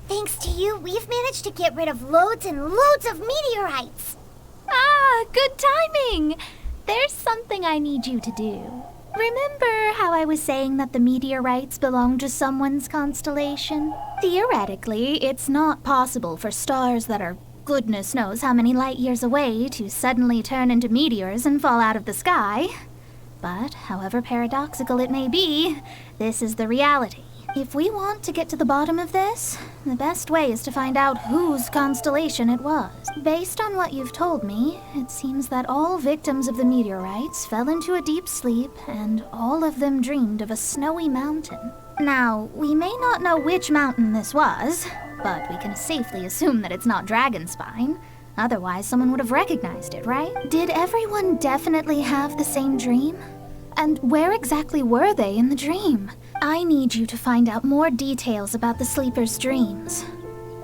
Thanks to you, we've managed to get rid of loads and loads of meteorites. Ah, good timing! There's something I need you to do. Remember how I was saying that the meteorites belong to someone's constellation? Theoretically, it's not possible for stars that are goodness knows how many light years away to suddenly turn into meteors and fall out of the sky. But, however paradoxical it may be, this is the reality. If we want to get to the bottom of this, the best way is to find out whose constellation it was. Based on what you've told me, it seems that all victims of the meteorites fell into a deep sleep, and all of them dreamed of a snowy mountain. Now, we may not know which mountain this was, but we can safely assume that it's not Dragonspine. Otherwise, someone would have recognized it, right? Did everyone definitely have the same dream? And where exactly were they in the dream? I need you to find out more details about the sleeper's dreams.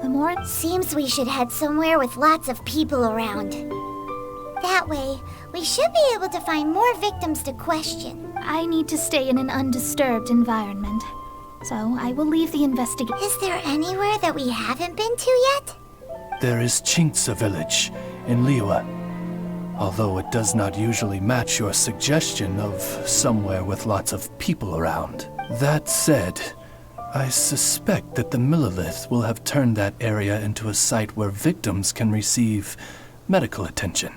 The more... Seems we should head somewhere with lots of people around. That way, we should be able to find more victims to question. I need to stay in an undisturbed environment. So I will leave the investigation. Is there anywhere that we haven't been to yet? There is KEVZZYT village in Liyue. Although it does not usually match your suggestion of somewhere with lots of people around. That said, I suspect that the Millilith will have turned that area into a site where victims can receive medical attention.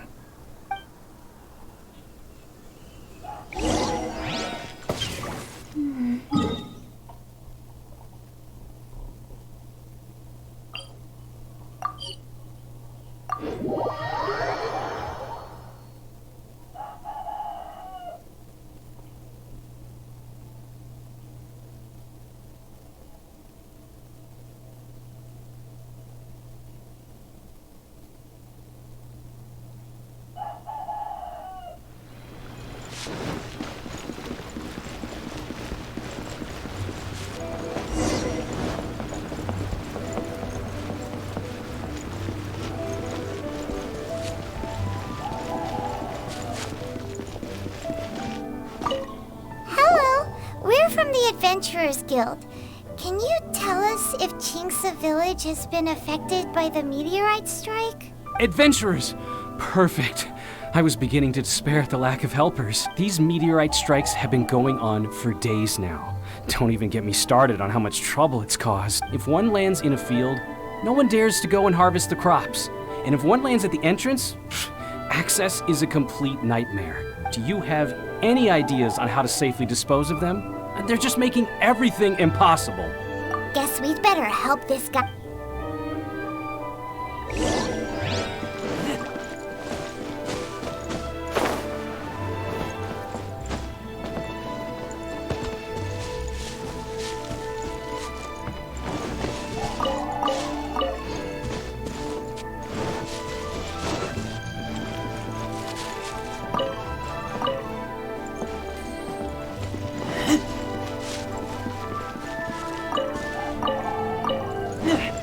Adventurers Guild. Can you tell us if KEVZZYT village has been affected by the meteorite strike? Adventurers! Perfect. I was beginning to despair at the lack of helpers. These meteorite strikes have been going on for days now. Don't even get me started on how much trouble it's caused. If one lands in a field, no one dares to go and harvest the crops. And if one lands at the entrance, access is a complete nightmare. Do you have any ideas on how to safely dispose of them? They're just making everything impossible. Guess we'd better help this guy. Yeah.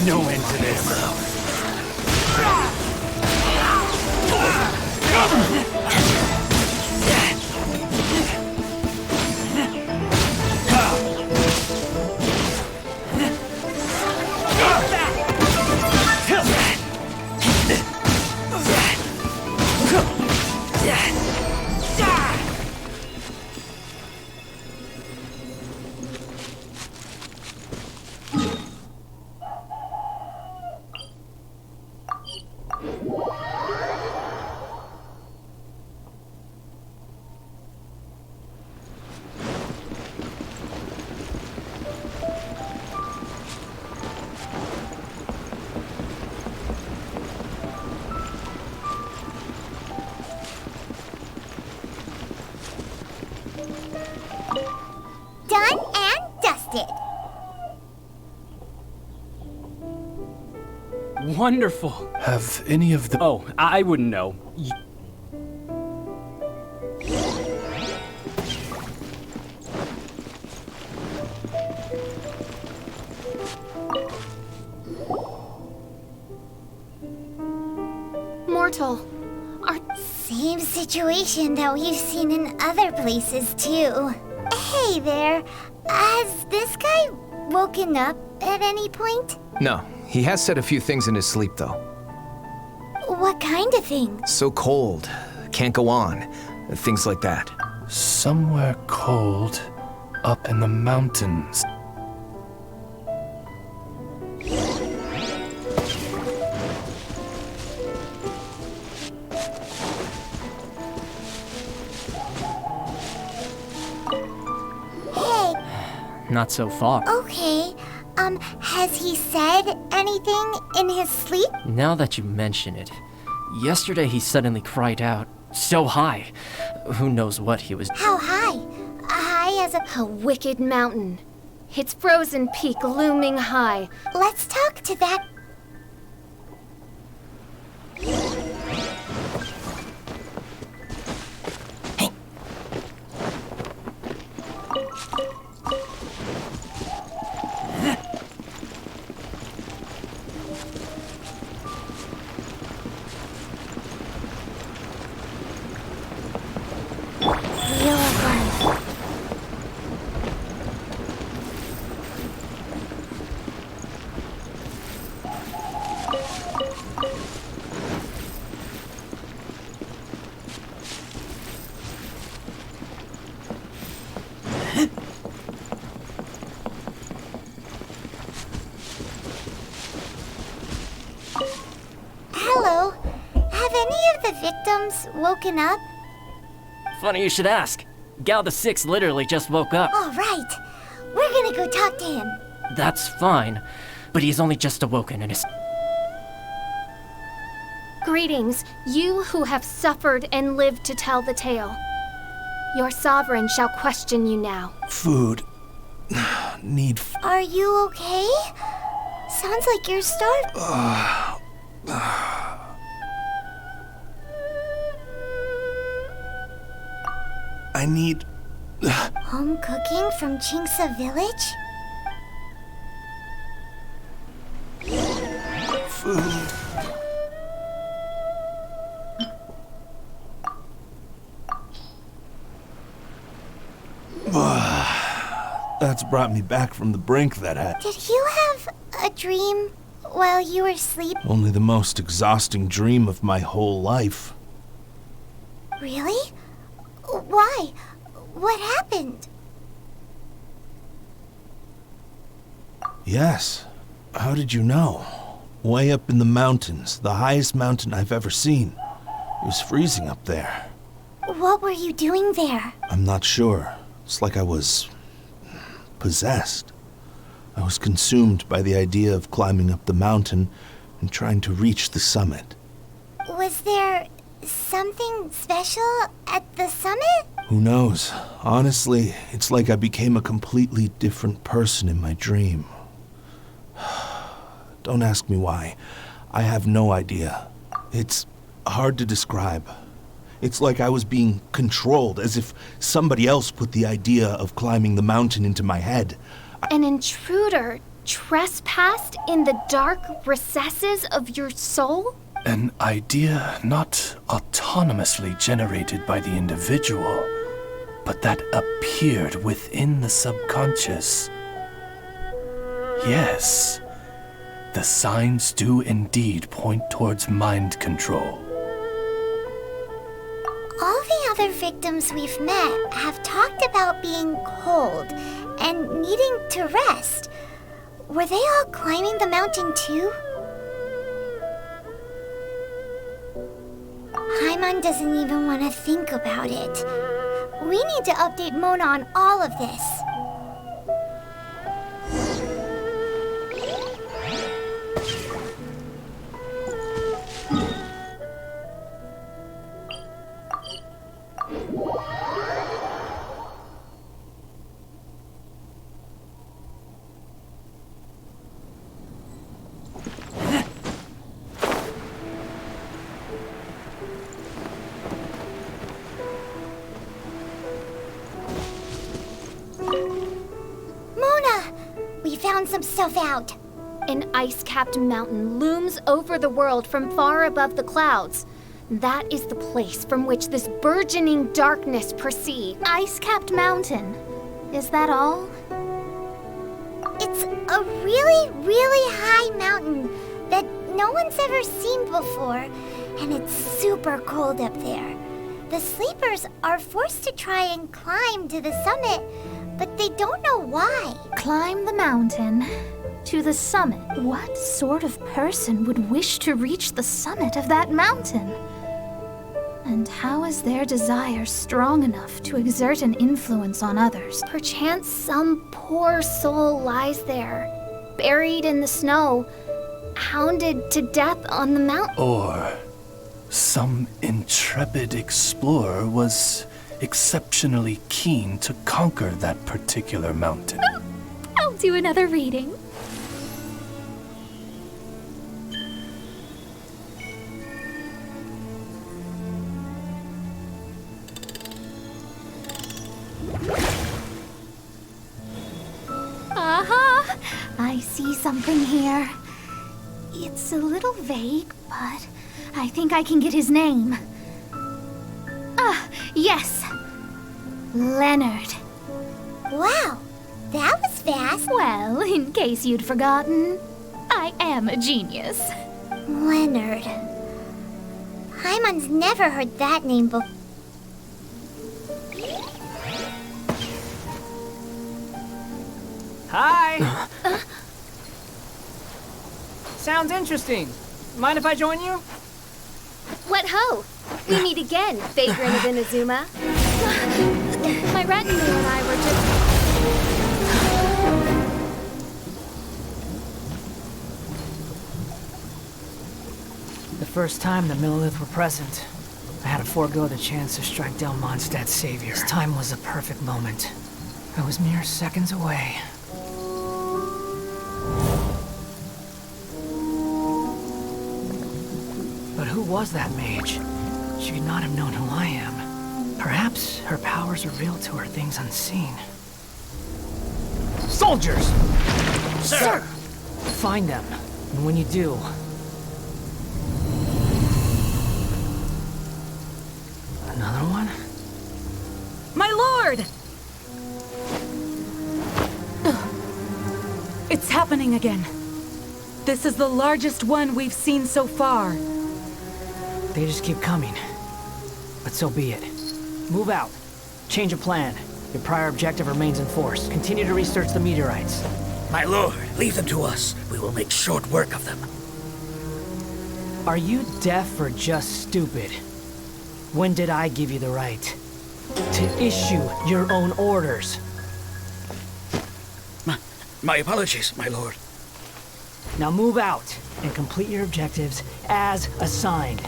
no end to this. Done and dusted. Wonderful. Have any of the... Oh, I wouldn't know. Mortal, Same situation that we've seen in other places, too. Hey there, has this guy woken up at any point? No, he has said a few things in his sleep, though. What kind of things? So cold, can't go on, things like that. Somewhere cold up in the mountains. Hey, Not so far. okay. Has he said anything in his sleep? Now that you mention it, yesterday he suddenly cried out, so high. Who knows what he was... How high? High as a wicked mountain. Its frozen peak looming high. Let's talk to that. Real life. Hello. Have any of the victims woken up? Funny you should ask. Gal the Sixth literally just woke up. All right. We're gonna go talk to him. That's fine, but he's only just awoken and is... Greetings, you who have suffered and lived to tell the tale. Your sovereign shall question you now. Food. Need Are you okay? Sounds like you're starved. I need Home cooking from Chinksa village? food. That's brought me back from the brink, that had. Did you have a dream while you were asleep? Only the most exhausting dream of my whole life. Really? Why? What happened? Yes. How did you know? Way up in the mountains, the highest mountain I've ever seen. It was freezing up there. What were you doing there? I'm not sure. It's like I was possessed. I was consumed by the idea of climbing up the mountain and trying to reach the summit. Was there something special at the summit? Who knows? Honestly, it's like I became a completely different person in my dream. Don't ask me why. I have no idea. It's hard to describe. It's like I was being controlled, as if somebody else put the idea of climbing the mountain into my head. An intruder, Trespassed in the dark recesses of your soul? An idea not autonomously generated by the individual, but that appeared within the subconscious. Yes, the signs do indeed point towards mind control. All the other victims we've met have talked about being cold and needing to rest. Were they all climbing the mountain too? Paimon doesn't even want to think about it. We need to update Mona on all of this. We found some stuff out. An ice-capped mountain looms over the world from far above the clouds. That is the place from which this burgeoning darkness proceeds. Ice-capped mountain. Is that all? It's a really, really high mountain that no one's ever seen before, and it's super cold up there. The sleepers are forced to try and climb to the summit, but they don't know why. Climb the mountain to the summit. What sort of person would wish to reach the summit of that mountain? And how is their desire strong enough to exert an influence on others? Perchance some poor soul lies there, buried in the snow, hounded to death on the mountain. Or some intrepid explorer was exceptionally keen to conquer that particular mountain. I'll do another reading. Aha! I see something here. It's a little vague, but I think I can get his name. Ah, yes. Leonard. Wow, that was fast. Well, in case you'd forgotten, I am a genius. Leonard. Paimon's never heard that name before. Hi! Sounds interesting. Mind if I join you? What ho! We meet again, vagrant of Inazuma. My retinue and I were just... The first time the Millelith were present, I had to forego the chance to strike down Mondstadt's savior. This time was a perfect moment. I was mere seconds away. But who was that mage? She could not have known who I am. Perhaps her powers revealed to her things unseen. Soldiers! Sir! Find them, and when you do... Another one? My lord! It's happening again. This is the largest one we've seen so far. They just keep coming. But so be it. Move out. Change of plan. Your prior objective remains in force. Continue to research the meteorites. My lord, leave them to us. We will make short work of them. Are you deaf or just stupid? When did I give you the right to issue your own orders? My apologies, my lord. Now move out and complete your objectives as assigned.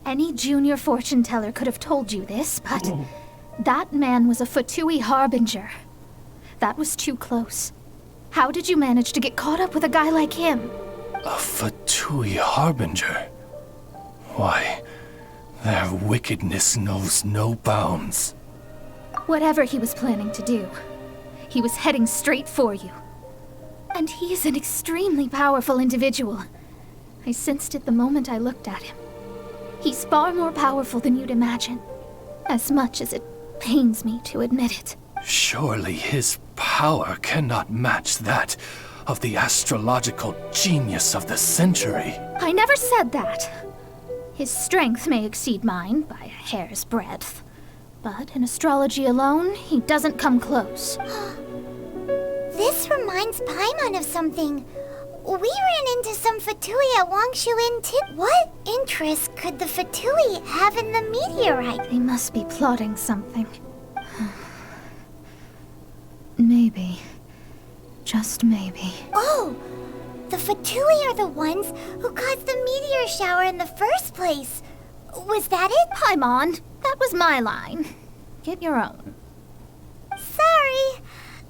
Any junior fortune teller could have told you this, but that man was a Fatui harbinger. That was too close. How did you manage to get caught up with a guy like him? A Fatui harbinger? Why, their wickedness knows no bounds. Whatever he was planning to do, he was heading straight for you. And he is an extremely powerful individual. I sensed it the moment I looked at him. He's far more powerful than you'd imagine, as much as it pains me to admit it. Surely his power cannot match that of the astrological genius of the century. I never said that. His strength may exceed mine by a hair's breadth, but in astrology alone, he doesn't come close. This reminds Paimon of something. We ran into some Fatui at Wangshu too. What interest could the Fatui have in the meteorite? They must be plotting something. Maybe. Just maybe. Oh! The Fatui are the ones who caused the meteor shower in the first place. Was that it? Paimon, that was my line. Get your own. Sorry.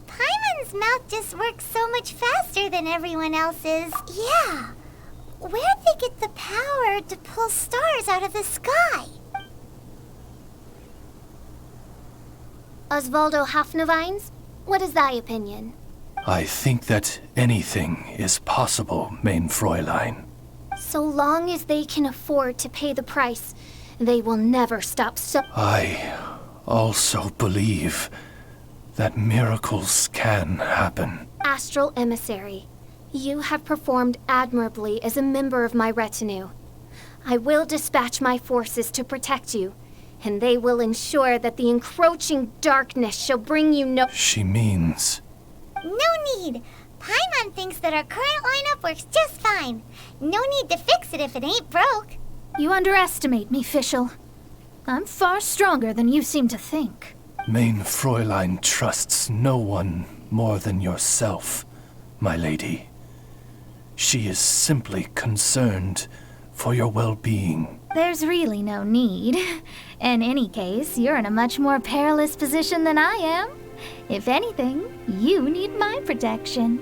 Paimon's mouth just works so much faster than everyone else's. Yeah. Where'd they get the power to pull stars out of the sky? Osvaldo Hafnavines, what is thy opinion? I think that anything is possible, main Fräulein. So long as they can afford to pay the price, they will never stop I also believe that miracles can happen. Astral Emissary, you have performed admirably as a member of my retinue. I will dispatch my forces to protect you, and they will ensure that the encroaching darkness shall bring you no— She means... No need. Paimon thinks that our current lineup works just fine. No need to fix it if it ain't broke. You underestimate me, Fischl. I'm far stronger than you seem to think. Main Fräulein trusts no one more than yourself, my lady. She is simply concerned for your well-being. There's really no need. In any case, you're in a much more perilous position than I am. If anything, you need my protection.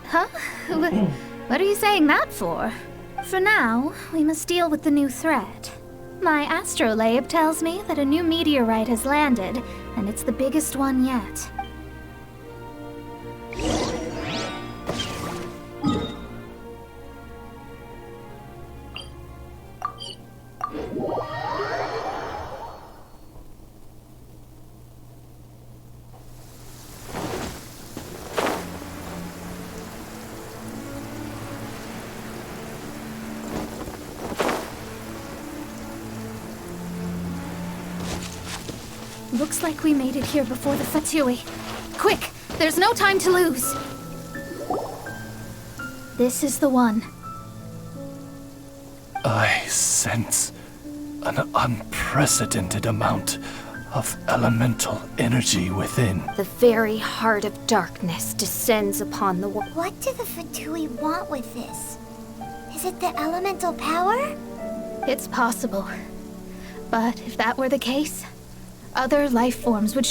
Huh? What are you saying that for? For now, we must deal with the new threat. My astrolabe tells me that a new meteorite has landed, and it's the biggest one yet. Looks like we made it here before the Fatui. Quick! There's no time to lose! This is the one. I sense an unprecedented amount of elemental energy within. The very heart of darkness descends upon the world. What do the Fatui want with this? Is it the elemental power? It's possible. But if that were the case, other life forms would